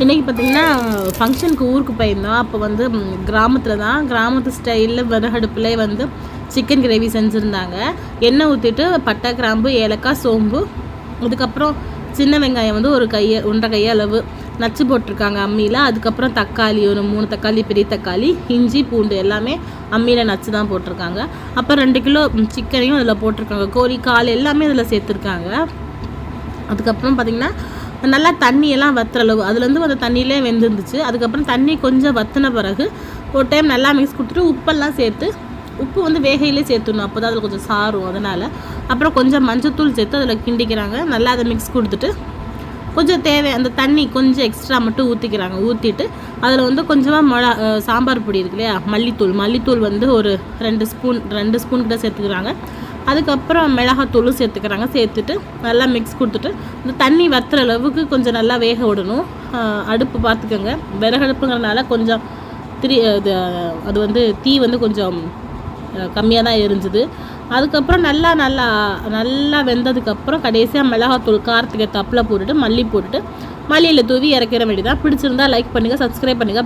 இன்றைக்கி பார்த்திங்கன்னா ஃபங்க்ஷனுக்கு ஊருக்கு போயிருந்தோம். அப்போ வந்து கிராமத்து ஸ்டைலில் விறகடுப்பில் வந்து சிக்கன் கிரேவி செஞ்சுருந்தாங்க. எண்ணெய் ஊற்றிட்டு பட்டை, கிராம்பு, ஏலக்காய், சோம்பு, அதுக்கப்புறம் சின்ன வெங்காயம் வந்து 1.5 கை அளவு நச்சு போட்டிருக்காங்க அம்மியில். அதுக்கப்புறம் தக்காளி, ஒரு 3 தக்காளி, பெரிய தக்காளி, இஞ்சி, பூண்டு எல்லாமே அம்மியில் நச்சு தான் போட்டிருக்காங்க. அப்புறம் 2 கிலோ சிக்கனையும் அதில் போட்டிருக்காங்க. கோழி கால் எல்லாமே அதில் சேர்த்துருக்காங்க. அதுக்கப்புறம் பார்த்திங்கன்னா நல்லா தண்ணியெல்லாம் வற்றுற அளவு அதுலேருந்து அந்த தண்ணியிலே வெந்துருந்துச்சு. அதுக்கப்புறம் தண்ணி கொஞ்சம் வற்றின பிறகு ஒரு டைம் நல்லா மிக்ஸ் கொடுத்துட்டு உப்பெல்லாம் சேர்த்து, உப்பு வந்து வேகையிலே சேர்த்துடணும், அப்போ தான் அதில் கொஞ்சம் சாரும். அதனால் அப்புறம் கொஞ்சம் மஞ்சத்தூள் சேர்த்து அதில் கிண்டிக்கிறாங்க. நல்லா அதை மிக்ஸ் கொடுத்துட்டு கொஞ்சம் அந்த தண்ணி கொஞ்சம் எக்ஸ்ட்ரா மட்டும் ஊற்றிட்டு அதில் வந்து கொஞ்சமாக சாம்பார் பொடி இருக்கு இல்லையா, மல்லித்தூள் வந்து ஒரு 2 ஸ்பூன் கிட்ட சேர்த்துக்கிறாங்க. அதுக்கப்புறம் மிளகாத்தூளும் சேர்த்துட்டு நல்லா மிக்ஸ் கொடுத்துட்டு இந்த தண்ணி வற்றுற அளவுக்கு கொஞ்சம் நல்லா வேக விடணும். அடுப்பு பார்த்துக்கோங்க, விறகடுப்புங்கிறதுனால கொஞ்சம் அது வந்து தீ வந்து கொஞ்சம் கம்மியாக தான் எரிஞ்சுது. அதுக்கப்புறம் நல்லா வெந்ததுக்கப்புறம் கடைசியாக மிளகாத்தூள் காரத்துக்கு தப்பில் போட்டுட்டு மல்லி போட்டுட்டு மல்லியில் தூவி இறக்கிற வேண்டியதான். பிடிச்சிருந்தா லைக் பண்ணுங்கள், சப்ஸ்கிரைப் பண்ணுங்கள்.